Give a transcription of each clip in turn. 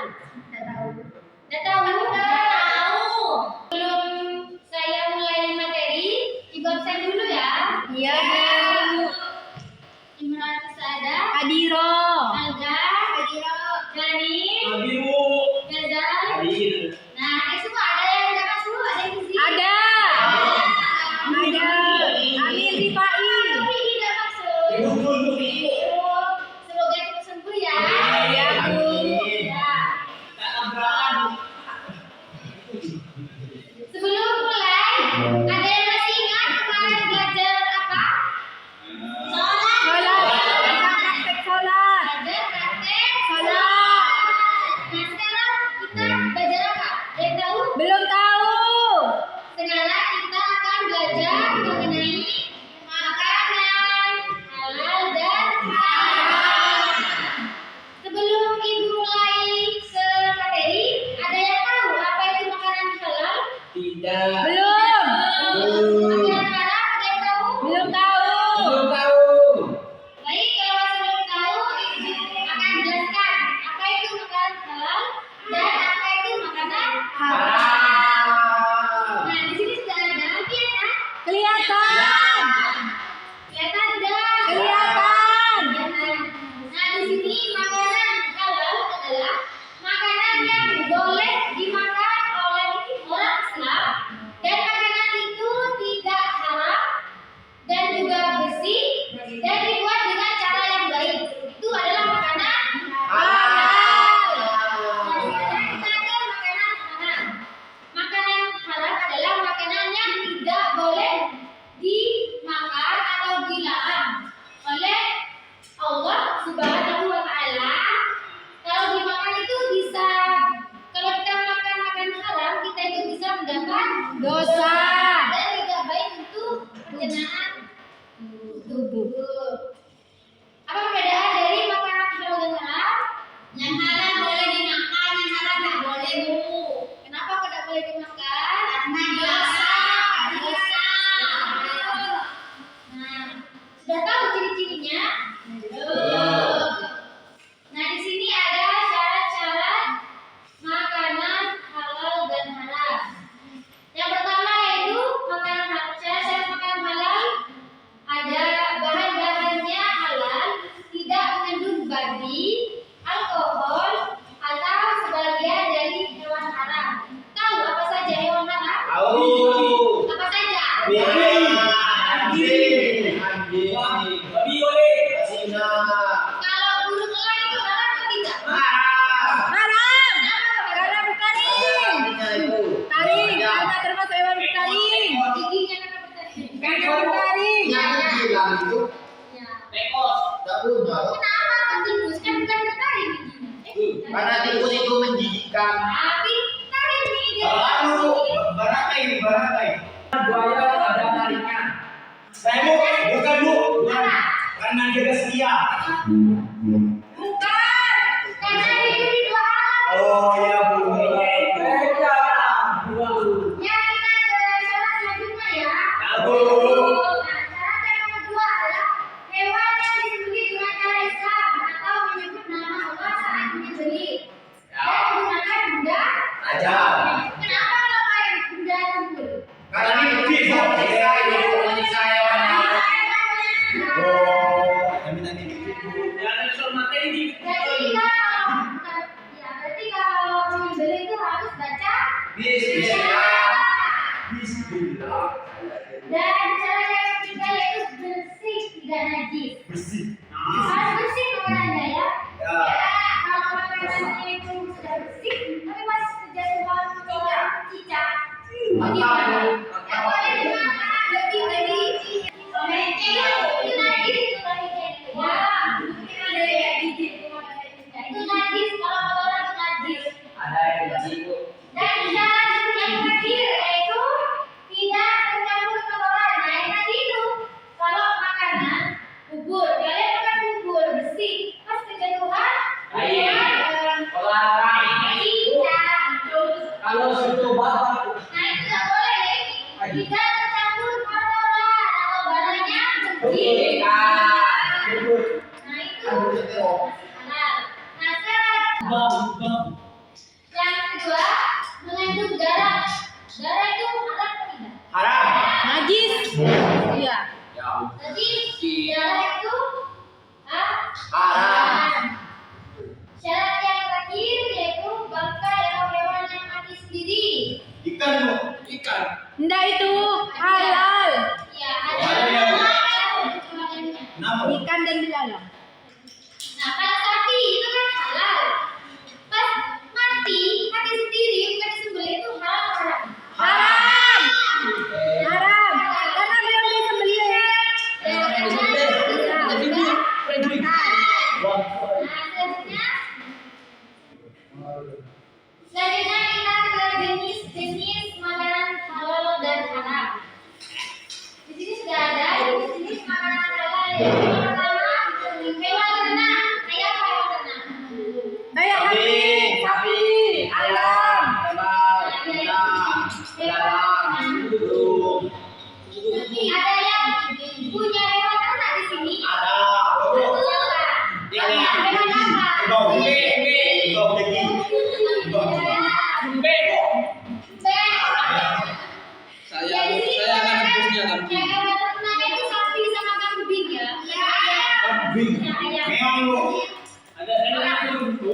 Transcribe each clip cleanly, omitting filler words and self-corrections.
Udah tahu. Belum saya mulai materi, Ibu absen dulu ya. Iya. Imran ada. Adiro. Alga. Gani. Habibu. Gazal. Hadir. Nah, ini semua ada yang udah masuk, ada yang di sini. Ada. Ada. Amin Rifai. Tapi tidak masuk. Semoga cepat sembuh ya. Ya, Bu. Ya. Sebelum mulai, ada yang masih ingat kemarin belajar apa? Sholat. Praktek sholat. Belajar praktek Sholat. Nah, sekarang kita belajar apa? Ada yang tahu? Belum tahu. Sekarang kita akan belajar mengenai makanan halal dan haram. Sebelum Ibu mulai ke materi, ada yang tahu apa itu makanan halal? Tidak. Belum. Makanan haram ada yang tahu? Belum tahu. Belum tahu. Baik, kalau masih belum tahu, Ibu akan jelaskan apa itu makanan halal dan apa itu makanan haram. Nah, di sini sudah ada lihat ya. Kelihatan. Kelihatan tidak? Kelihatan. Kelihatan. Nah, di sini makanan halal adalah makanan yang boleh dimakan oleh orang Islam dan makanan itu tidak haram dan juga bersih dan dibuat dengan cara yang baik. Itu adalah makanan Halal. Nah, sekarang kita ada makanan haram. Makanan haram adalah makanan yang tidak boleh dimakan atau dilarang oleh Allah Subhanahu wa Ta'ala. Kalau dimakan itu bisa, kalau kita makan makanan haram, kita itu bisa mendapat Dosa. dan tidak baik untuk pencernaan tubuh. Apa perbedaan dari makanan halal dan haram? Yang halal boleh dimakan, yang haram tidak boleh, Bu. Kenapa kok tidak boleh dimakan? Karena dosa. Nah, sudah tahu ciri-cirinya? Belum. Nah, di sini ada syarat-syarat makanan halal dan haram. Yang pertama yaitu makanan halal. Syarat-syarat makanan halal ada bahan-bahannya halal, tidak mengandung babi, alkohol, atau sebagian dari hewan haram. Tahu apa saja hewan haram? Tahu. Apa saja? Babi boleh. Sina. Kalau burung elang itu haram atau tidak? Haram. Kenapa? Karena bertaring. Taring. Karena termasuk hewan bertaring. Giginya kenapa tadi? Karena bertaring. Ya. Tekos. Kenapa kok tikus? Kan bukan bertaring giginya. Karena tikus itu menjijikkan. Tapi taring nih dia. Lalu beratai. Buaya ada tariknya. Saya Bu, bukan Bu. Apa? Karena dia setia. Bukan. Karena hidup di dua alam. Oh ya Bu. Beda. Ya, kita ke syarat selanjutnya ya. Tahu. Nah, syarat yang kedua adalah hewan yang disembelih dengan cara Islam atau menyebut nama Allah saat menyembelih dan menggunakan benda. Aja. Kenapa kalau pakai benda tumpul? Karena ini bisa menyiksa hewan. Oh, kami tadi Jangan soal materi. Berarti kalau menyembelih itu harus baca Bismillah. Bismillah. dan cara yang ketiga yaitu bersih tidak najis. Bersih. Harus bersih makanannya ya. Ya. Kalau makanannya itu sudah bersih, tapi masih terjatuhan cicak. Bagaimana? Ya boleh dimakan. Jadi itu najis itu baliknya itu ya. Itu najis kalau kotoran itu najis. Ada yang bersih. Dan syarat yang terakhir yaitu tidak tercampur kotoran. Nah, yang tadi itu kalau makanan bubur, kalian makan bubur bersih, pas kejatuhan Kalau situ bapak. Nah, itu tidak boleh ya. Tidak tercampur kotoran atau barangnya bersih. Nah, itu halal. Nah, sekarang Haram. Syarat yang terakhir yaitu bangkai atau hewan yang mati sendiri. Ikan. Enggak itu halal. Ya, ada Halal. kecualiannya. Kenapa? Ikan dan belalang. Nah, kalau sapi itu kan halal. Pas mati sendiri bukan disembelih itu haram. Haram. Haram. Karena belum disembelih. Selanjutnya kita ke jenis makanan halal dan haram. Di sini sudah ada jenis makanan halal. Yang pertama, hewan ternak. Kayak apa hewan ternak? Kayak sapi, ayam. Ada yang punya hewan ternak di sini? Ada. Siapa? Hewan apa? Saya akan hapusnya Yang hewan ternak itu sapi sama kambing ya. Ya, ayam. Ada enak itu.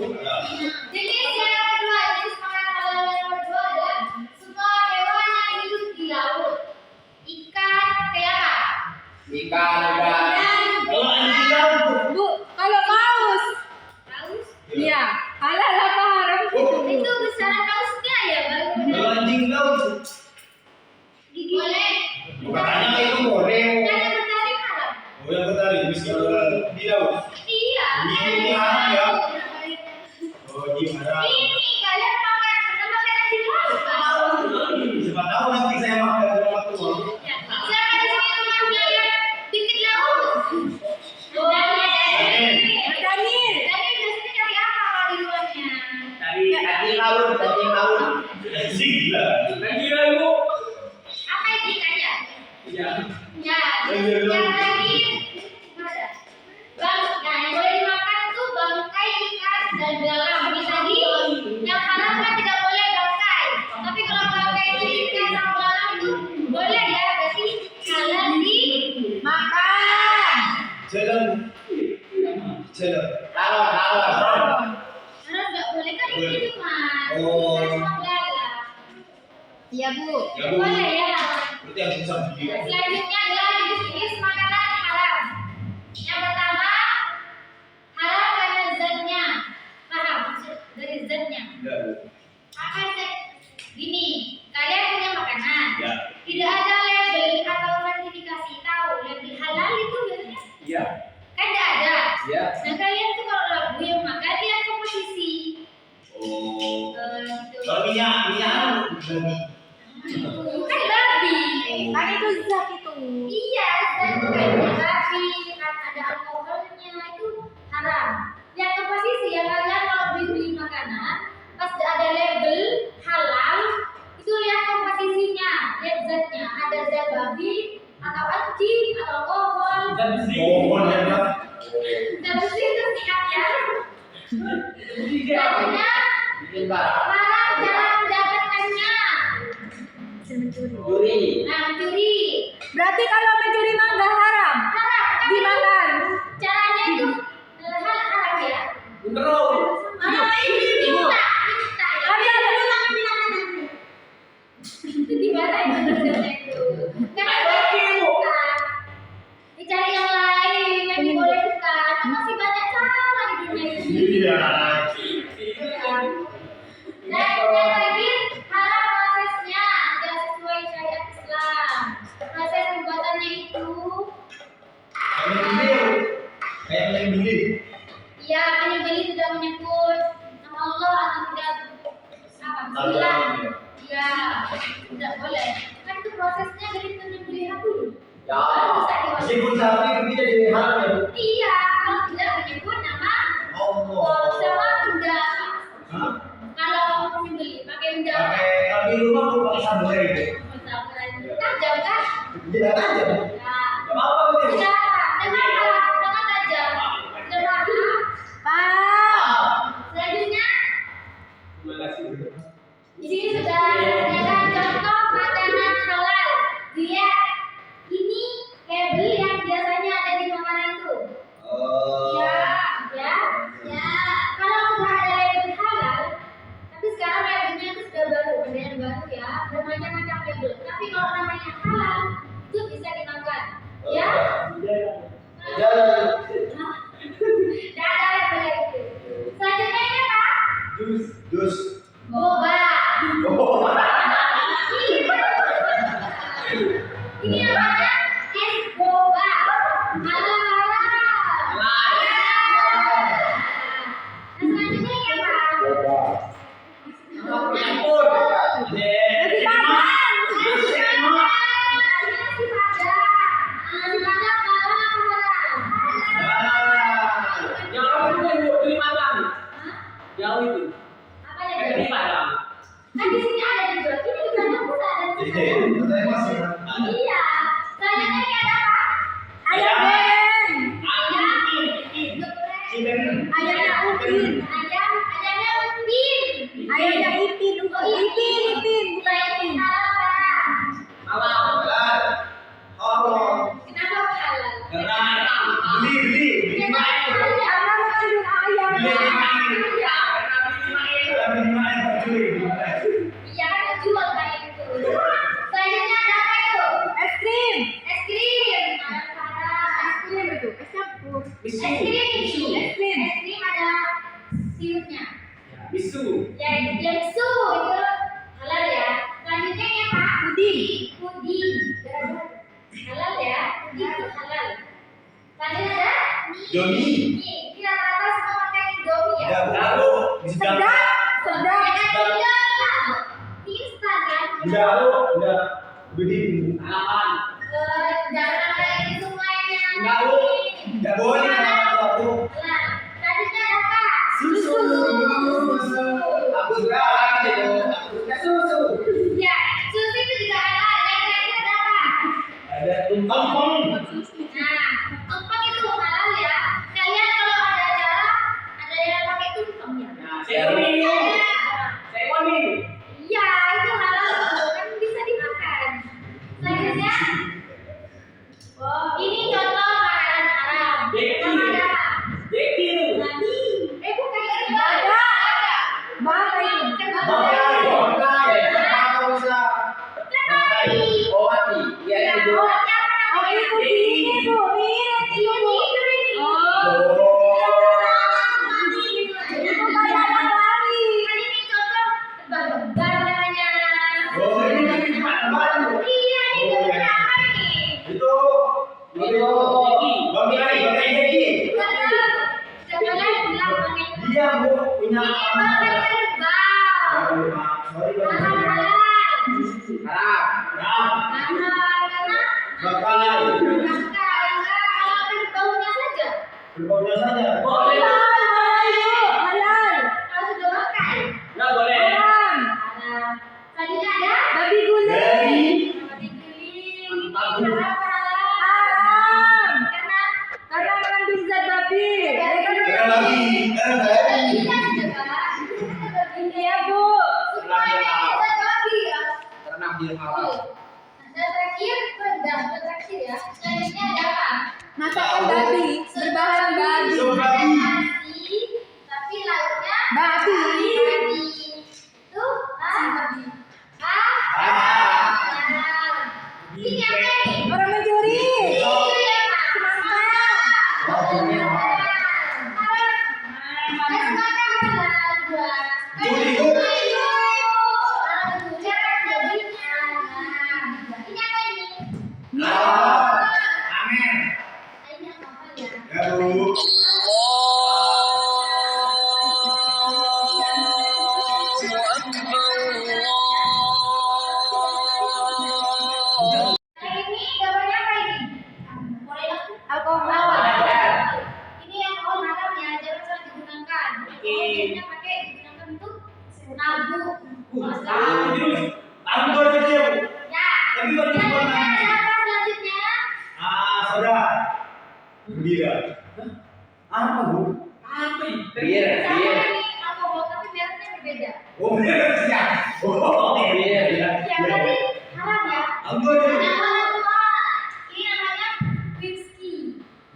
Jenis yang kedua, jenis makanan halal yang kedua adalah semua hewan yang hidup di laut. Ikan, kayak apa? Bu, kalau paus. Paus. Iya, halal apa haram? Itu besaran pausnya ya, baru gigi. Boleh. Katanya itu boleh. Jangan bertarik haram. Yang bertari, meskipun di laut. Iya. Ini haram ya? Oh, gimana? Ini kalian pakai di laut, Pak. Siapa tahu nanti saya makan di rumah tua. Ya, siapa di sini rumahnya yang bikin laut? Daniel. Daniel. Daniel biasanya cari apa kalau di luarnya? Daging laut. Gila. Lagi ibu. Apa itu ikannya? Ya. Ya, yang tadi ada. Nah, yang boleh dimakan itu bangkai ikan dan belalang. Ini tadi yang haram kan tidak boleh bangkai. Tapi kalau bangkai itu ikan sama belalang itu boleh ya, berarti halal Makan. Jalan. Tawar. karena nggak boleh kan itu cuma Oh. ikan sama belalang. Iya, Bu. Ya, Bu. Boleh ya. Berarti yang susah begini. Selanjutnya adalah jenis makanan haram. Yang pertama, haram karena zatnya. Paham maksud dari zatnya? Ya, Bu. Apa zat? Gini, kalian punya makanan. Ya. Tidak ada label atau sertifikasi tahu label halal itu biasanya Iya. kan tidak ada. Iya. Nah kalian tuh kalau lagu yang makan lihat komposisi. Oh. Gitu. Kalau minyak babi. Kan babi. Kan itu zat itu. Iya, zat itu kayak babi, kan ada alkoholnya itu haram. Yang komposisi ya kalian kalau beli makanan pas ada label halal itu lihat komposisinya, lihat zatnya. Ada zat babi atau anjing atau alkohol. Dan di Oh, ya. Dan bersih itu siap ya. Selanjutnya haram cara mendapatkannya. Juri. Nah, mencuri. Berarti kalau mencuri mangga haram. Haram. Kan Dimakan. caranya itu haram ya. Beneran. Minta. Ada Itu gimana ya maksudnya itu? Kan minta. Dicari yang lain yang dibolehkan. Kan masih banyak cara di dunia ini. Iya. Dan yang terakhir haram prosesnya tidak sesuai syariat Islam. Proses pembuatannya itu Kayak beli. ya penyembelih tidak menyebut nama Allah atau tidak bismillah. Ya, tidak boleh. Kan itu prosesnya dari penyembelihan dulu. Ya. Baru bisa diwajibkan. Meskipun sapi itu tidak jadi haram ya, Bu. Iya, kalau tidak menyebut nama Allah. sama benda. Hah? Kalau penyembelih pakai benda Kalau di rumah Bu pakai sambal gitu. tajam kan? Tidak aja. Ya. Enggak apa-apa gitu. Ya, dengan tajam. Dengan Pak. selanjutnya Terima kasih. di sini sudah disediakan contoh makanan halal. Dilihat ini label yang biasanya ada di makanan itu. Oh. Ya, bermacam-macam label. Tapi kalau namanya halal itu bisa dimakan. Ya? Jalan. Tidak ada label itu. Selanjutnya ini apa? Dus. Boba. Oh. Ini namanya es boba. Halal. Selanjutnya ini apa? Campur. Nasi padang. Nasi padang halal apa haram? Yang apa itu ibu? Dari Padang. Jauh itu. Apa ya? Dari Padang. Kan di sini ada dijual. Ini di Bandung pun ada. Saya masih. Iya. Selanjutnya ini ada apa? Ayam goreng. Ayamnya upin. Ayamnya upin. Ayamnya ipin. Oh, ipin. Ipin, bukan ipin. Halal. Halal. Oh. Kenapa halal? Beli. Karena Karena mengandung ayam. iya kan dijual kayak gitu. Selanjutnya ada apa itu? Es krim. Es krim. Halal. Es krim itu, es campur. Es krim. Es krim. Es krim ada sirupnya. Bisu. Ya, bisu itu halal ya. Selanjutnya ini apa? Puding. Puding. Halal ya. Puding itu halal. Selanjutnya ada Jomi. mie. Ini rata-rata semua pakai Indomie ya. Sedap. Sedap. Mie instan kan? Udah. Beli. Halaman. Jangan ada ini semuanya. Enggak boleh kalau aku. Nah, selanjutnya ada apa? Susu. Aku suka itu. Aku suka susu. Ya, susu itu juga halal. Yang terakhir ada apa? Ada tumpeng. Nah, tumpeng itu halal ya. Kalian kalau ada acara, ada yang pakai tumpeng ya. Nah, saya minum. Saya mau minum. Iya, itu halal tuh. Kan bisa dimakan. Selanjutnya, ini contoh makanan haram. Pertama ada apa? Deki itu. Bukan itu. Ada. Bangkai itu. Ya, Oh, itu ini, Bu. Ini, Bu. Oh. Itu kayak anak lari. Ini contoh tebak-tebakan namanya. Iya, ini gambar apa nih? Jangan bilang pakai Dia Bu punya ini pakai terbang. Halal. Karena kalau baunya saja. Berbaunya saja. Boleh. Halal. Kalau sudah makan. Nggak boleh. Haram. Haram. Selanjutnya ada Babi guling. babi guling. Kenapa halal? Haram. Karena Karena mengandung zat babi. Karena babi. iya juga. Iya, Bu. Semuanya bisa babi ya. Karena dia halal. Dan terakhir ya. Selanjutnya ada apa? Masakan babi berbahan babi. Sup babi. Nasi, tapi lauknya Babi. Itu babi. Ini apa ini? Orang mencuri. Itu ya, Pak. Semangka. Amin. Ya Bu. Alkohol. Ini yang mau haram ya, jangan salah digunakan. Biasanya pakai digunakan untuk nabung. Aku baru aja Bu. Ya. Tapi baru Selanjutnya ada apa selanjutnya? Saudara. Bira. Apa Bu? Apa ini? Sama ini alkohol tapi mereknya berbeda. Oh, ya. Oh, iya. Ya berarti haram ya. Aku baru aja. Yang mana tua? Ini namanya whisky.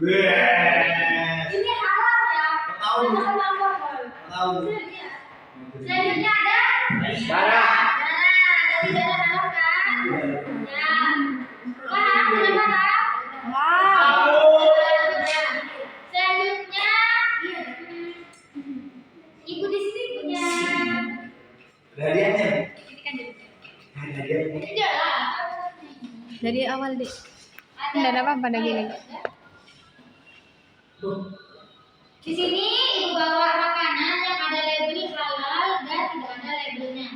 Wes. Ini haram ya. Tahu. Sama alkohol. Tahu. Selanjutnya ada Darah. darah. Dari darah haram Hadiahnya. Ini kan jadi. Hadiahnya. Tidak lah. Dari awal deh. Ada. Nggak ada apa-apa lagi nih. Di sini ibu bawa makanan yang ada label halal dan tidak ada labelnya.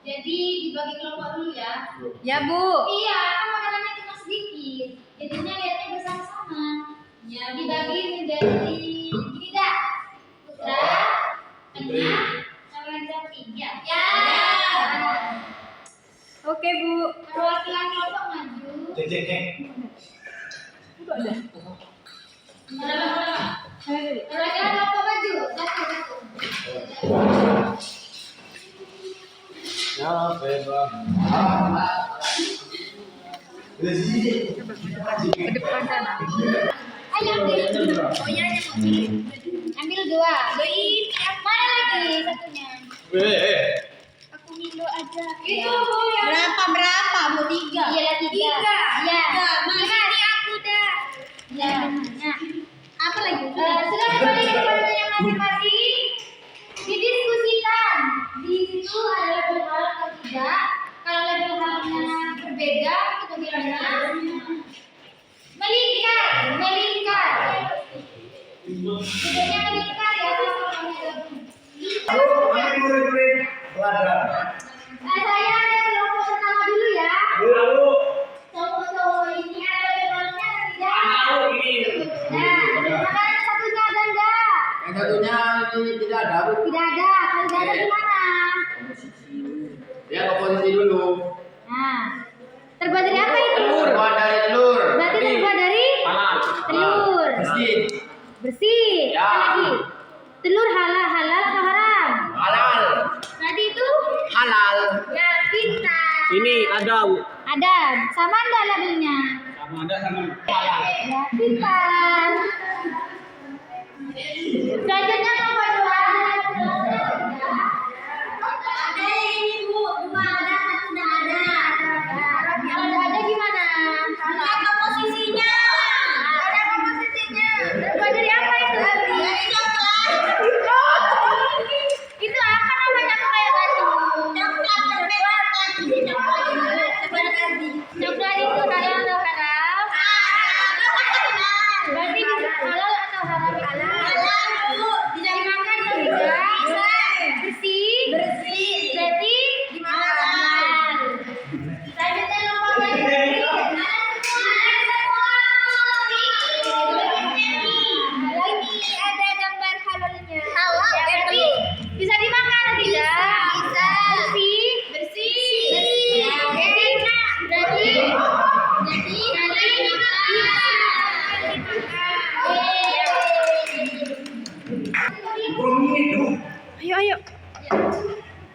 Jadi dibagi kelompok dulu ya. Ya Bu. Iya, kan makanannya cuma sedikit. Jadinya lihatnya bersama-sama. Ya, dibagi menjadi gini dah. Putra, tengah, sama yang cantik. Ya. Ya. Oke Bu. Perwakilan kelompok maju. Cek. Itu ada. Perwakilan kelompok maju. Satu. Ya, bebas. Ke depan sana. Ayo ambil. Oh iya, ambil dua. Mana lagi satunya? Aku Milo aja. Itu Bu yang Berapa Bu? 3. Iya lah tiga. Iya. Ini aku dah. Ya. Nah, apa lagi? Sudah kembali ke kelompoknya masing-masing. Didiskusikan. Di situ ada label halal atau tidak. Kalau label halalnya berbeda, itu bagaimana? Melingkar. Bedanya melingkar ya. Saya ada kelompok pertama dulu ya. Cowok-cowok ini ada labelnya atau tidak? Nah, makanan satunya ada enggak? Yang satunya ini tidak ada. Tidak ada. Kalau tidak ada gimana? Ya, komposisi dulu. Nah, terbuat dari apa itu? Terbuat dari telur. Berarti terbuat dari Halal. telur. Mesin. Bersih. Ya. Apa lagi? Telur halal atau haram? Halal. Berarti itu? Halal. Ya, pintar. Ini ada Bu. Ada. Sama enggak labelnya? Sama ada sama halal. Ya, pintar. Selanjutnya nomor 2. Ada ini Bu, 2 ada, 1 tidak ada. Kalau tidak ada gimana? Ada komposisinya. Ada komposisinya. Terbuat dari apa itu? Dari coklat. Itu apa namanya kok kayak batu? Coklat terbuat dari coklat itu halal atau haram? Berarti halal atau haram? Halal Bu. Bisa dimakan atau tidak? Bisa. Bersih? Bersih. Berarti dimakan. Selanjutnya nomor lagi. Ini ada gambar halalnya. Halal. Berarti bisa dimakan atau tidak? Bisa. Bersih? Bersih. Bersih. Berarti Ayo.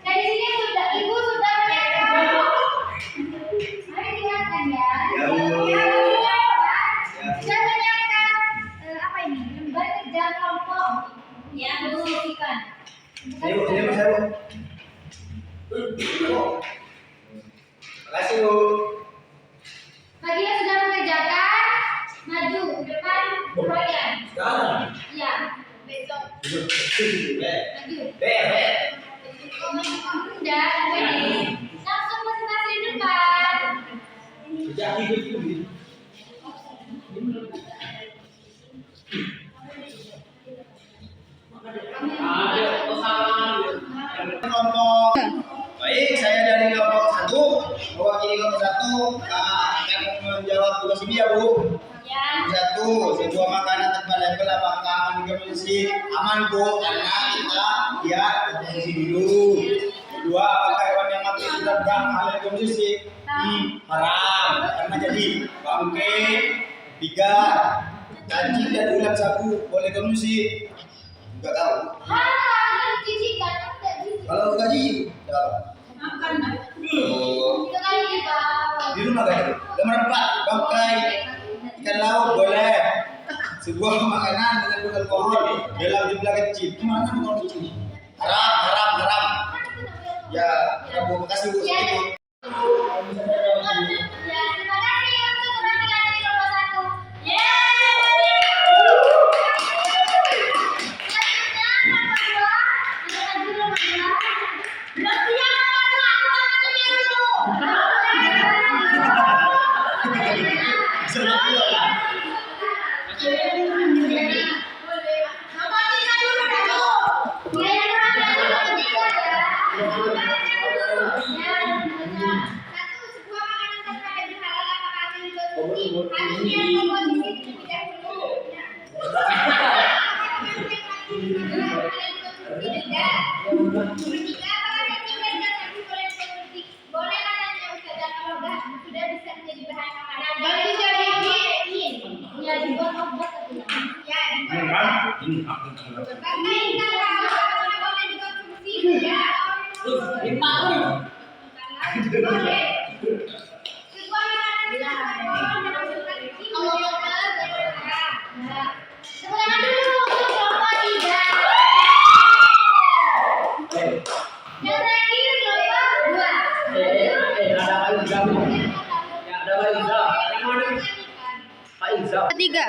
dari sini sudah ibu sudah mari dengarkan ya. Sudah menyiapkan apa ini? Lembar kerja kelompok. Ya, Bu. Ikan. Makasih, Bu. Bagi yang sudah mengerjakan, maju ke depan proyek. Sekarang. Iya, besok maju. Udah, ini. Langsung presentasi di depan. Kelompok. Baik, saya dari kelompok 1, mewakili kelompok 1 akan menjawab tugas ini ya Bu. Ya. Satu, sebuah makanan tanpa label apakah aman dikonsumsi? Aman Bu, karena kita lihat kondisi dulu. Kedua, apakah hewan yang mati sudah halal dikonsumsi? Haram, karena jadi bangke. Tiga, cacing dan ulat sagu boleh konsumsi? Enggak tahu. Halal, jijik kan? Enggak jijik. Kalau enggak jijik, tahu. Makan. Oh, Itu kan di bawah. di rumah kan? Nomor 4, bangkai ikan laut boleh. Sebuah makanan mengandung alkohol dalam jumlah kecil. Gimana kalau kecil? Haram. Ya, Bu, makasih Bu. Ya, Itu. ya, terima kasih untuk perwakilan dari kelompok 1. Ya. Selanjutnya kelompok 2. Maju nomor 2. Satu, sebuah makanan tanpa daging halal apakah akan dikonsumsi? Harus lihat komposisi terlebih dahulu. Tidak. Ketiga, apakah cacing dan sapi boleh dikonsumsi? Boleh katanya Ustazah kalau sudah bisa menjadi bahan makanan. Dan tidak dibiayain. Ya dibuat obat atau ya dibuat. Karena ikan apakah boleh dikonsumsi? Tidak. Boleh. Sebuah makanan tanpa daging kalau sekarang dulu kelompok 3. Yang terakhir kelompok 2. Ketiga.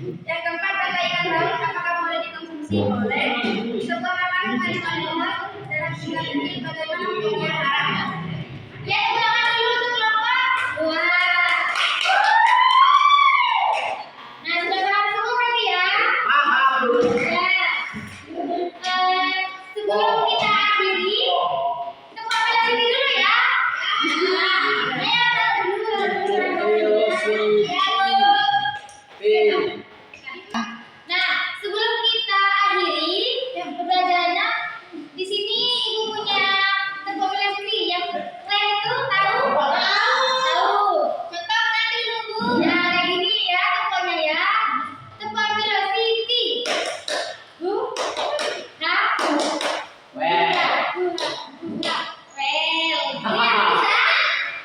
Yang keempat, pakai ikan laut apakah boleh dikonsumsi? Boleh. Sebuah makanan paling banyak dalam singkat ini bagaimana hukumnya haram? Ya, silakan dulu untuk kelompok 2. Nah, sudah paham semua berarti ya? Ya. Sebelum kita akhiri, kita evaluasi dulu ya. Nah, sebelum kita akhiri pembelajarannya, di sini ibu punya tebak-tebakan sendiri. Yang lain itu tahu? Tahu. Contoh nanti tunggu. Ya, kayak gini ya contohnya ya. Tebak velocity.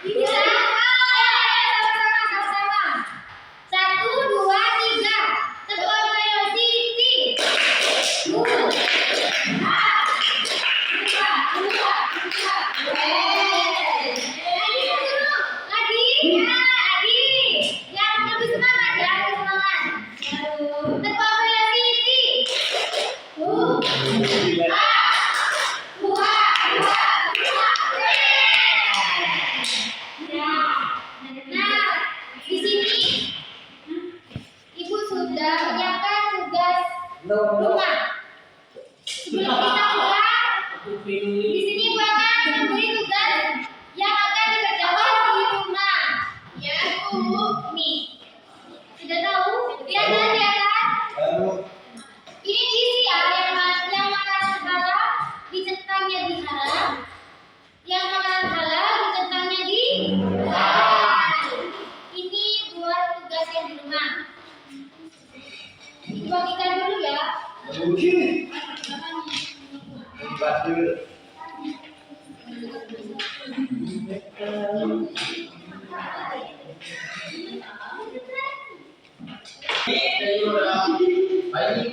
Bisa? Sama-sama. 1, 2, 3. Tebak velocity. Lagi. Yang lebih semangat ya, lebih semangat. Tebak velocity. Nah, di sini Ibu sudah menyiapkan tugas rumah. Sebelum kita mulai, di sini Ibu akan memberi tugas yang akan dikerjakan di rumah. Ya, Bu. Nih. Sudah tahu? Lihat kan? Ini diisi ya, yang makanan halal dicentangnya di halal, yang makanan halal dicentangnya di halal. Ini buat tugas yang di rumah. Dibagikan dulu ya. Baik,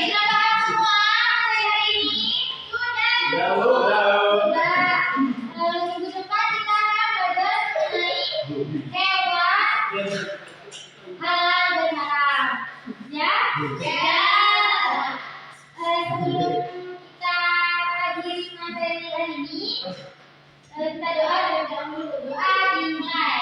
sudah paham semua hari ini? Sudah. Minggu depan kita akan belajar mengenai hewan halal dan haram. Ya? Sebelum kita akhiri materi hari ini, kita doa dulu. Doa dimulai.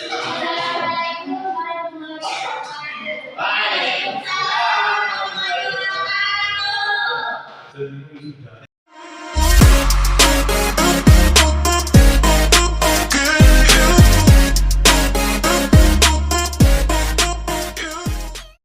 Assalamualaikum warahmatullahi wabarakatuh. Waalaikumsalam warahmatullahi wabarakatuh.